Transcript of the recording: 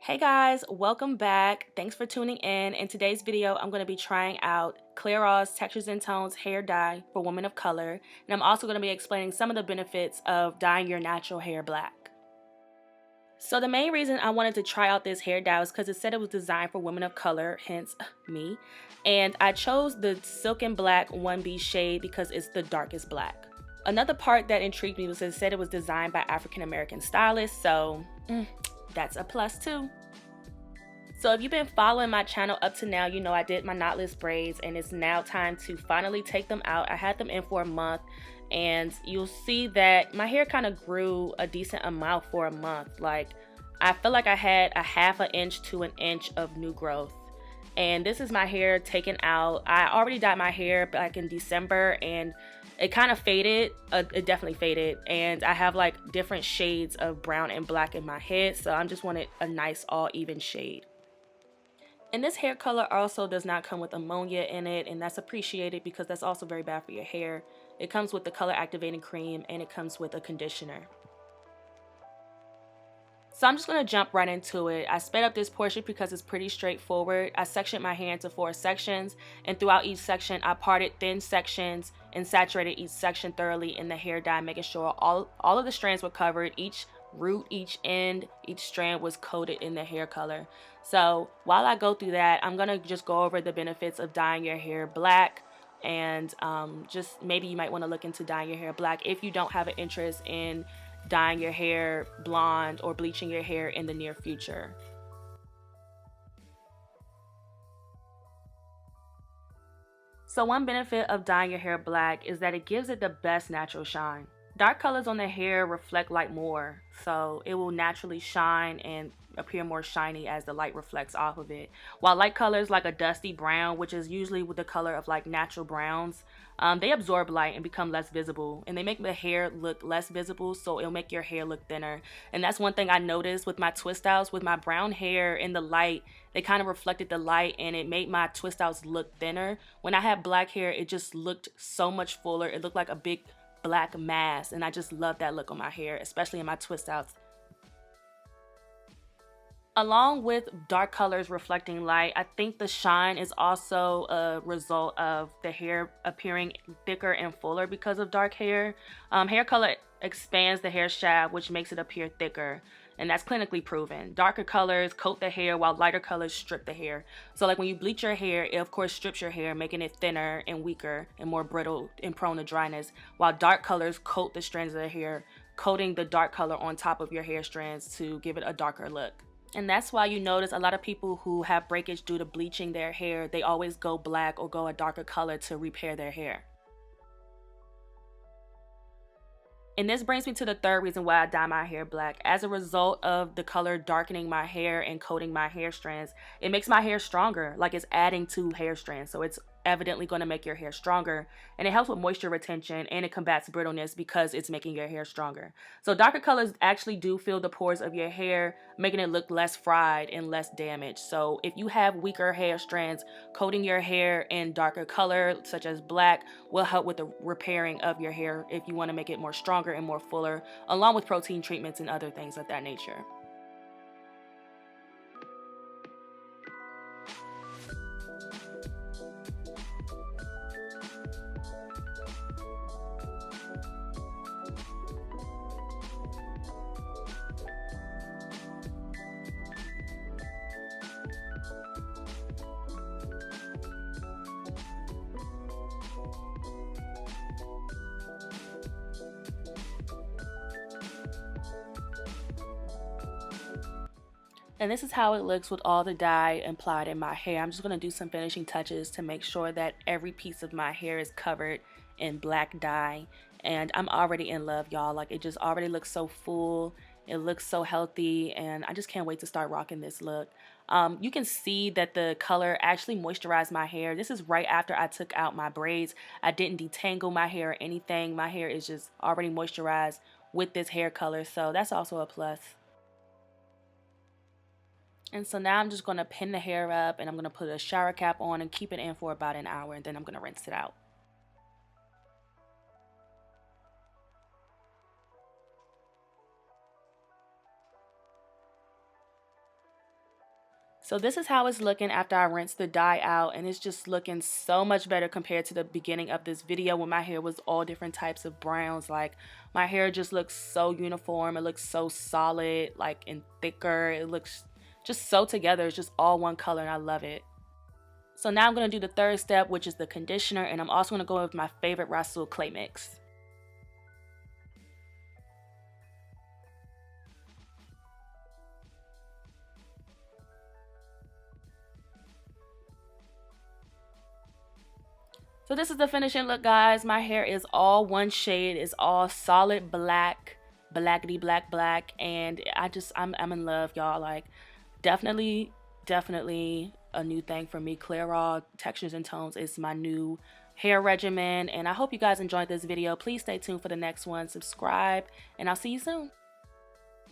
Hey guys, welcome back. Thanks for tuning in. In today's video, I'm going to be trying out Clairol's Textures and Tones hair dye for women of color, and I'm also going to be explaining some of the benefits of dyeing your natural hair black. So the main reason I wanted to try out this hair dye was because it said it was designed for women of color, hence me, and I chose the Silken Black 1B shade because it's the darkest black. Another part that intrigued me was it said it was designed by African American stylists, so that's a plus too. So if you've been following my channel up to now, you know I did my knotless braids and it's now time to finally take them out. I had them in for a month and you'll see that my hair kind of grew a decent amount for a month. Like I feel like I had a half an inch to an inch of new growth. And this is my hair taken out. I already dyed my hair back in December and it kind of faded. It definitely faded, and I have like different shades of brown and black in my head, so I just wanted a nice all even shade. And this hair color also does not come with ammonia in it, and that's appreciated because that's also very bad for your hair. It comes with the color activating cream and it comes with a conditioner. So I'm just going to jump right into it. I sped up this portion because it's pretty straightforward. I sectioned my hair into 4 sections, and throughout each section I parted thin sections and saturated each section thoroughly in the hair dye, making sure all of the strands were covered. Each root, each end, each strand was coated in the hair color. So while I go through that, I'm going to just go over the benefits of dyeing your hair black, and just maybe you might want to look into dyeing your hair black if you don't have an interest in dyeing your hair blonde or bleaching your hair in the near future. So one benefit of dyeing your hair black is that it gives it the best natural shine. Dark colors on the hair reflect light more, so it will naturally shine and appear more shiny as the light reflects off of it. While light colors like a dusty brown, which is usually with the color of like natural browns, they absorb light and become less visible, and they make the hair look less visible, so it'll make your hair look thinner. And that's one thing I noticed with my twist outs. With my brown hair in the light, they kind of reflected the light and it made my twist outs look thinner. When I had black hair, it just looked so much fuller. It looked like a big black mass, and I just love that look on my hair, especially in my twist outs. Along with dark colors reflecting light, I think the shine is also a result of the hair appearing thicker and fuller because of dark hair. Hair color expands the hair shaft, which makes it appear thicker, and that's clinically proven. Darker colors coat the hair while lighter colors strip the hair. So like when you bleach your hair, it of course strips your hair, making it thinner and weaker and more brittle and prone to dryness, while dark colors coat the strands of the hair, coating the dark color on top of your hair strands to give it a darker look. And that's why you notice a lot of people who have breakage due to bleaching their hair, they always go black or go a darker color to repair their hair. And this brings me to the third reason why I dye my hair black. As a result of the color darkening my hair and coating my hair strands, it makes my hair stronger, like it's adding to hair strands. So it's evidently going to make your hair stronger, and it helps with moisture retention, and it combats brittleness because it's making your hair stronger. So darker colors actually do fill the pores of your hair, making it look less fried and less damaged. So if you have weaker hair strands, coating your hair in darker color such as black will help with the repairing of your hair if you want to make it more stronger and more fuller, along with protein treatments and other things of that nature. And this is how it looks with all the dye applied in my hair. I'm just going to do some finishing touches to make sure that every piece of my hair is covered in black dye. And I'm already in love, y'all. Like, it just already looks so full. It looks so healthy, and I just can't wait to start rocking this look. You can see that the color actually moisturized my hair. This is right after I took out my braids. I didn't detangle my hair or anything. My hair is just already moisturized with this hair color, so that's also a plus. And so now I'm just going to pin the hair up, and I'm going to put a shower cap on and keep it in for about an hour, and then I'm going to rinse it out. So this is how it's looking after I rinsed the dye out, and it's just looking so much better compared to the beginning of this video when my hair was all different types of browns. Like, my hair just looks so uniform, it looks so solid, like, and thicker. It looks just so together. It's just all one color and I love it. So now I'm going to do the third step, which is the conditioner, and I'm also going to go with my favorite Rasul clay mix. So this is the finishing look, guys. My hair is all one shade. It's all solid black, blackity black black, and I'm in love, y'all. Like, definitely a new thing for me. Clairol Textures and Tones is my new hair regimen, and I hope you guys enjoyed this video. Please stay tuned for the next one. Subscribe, and I'll see you soon.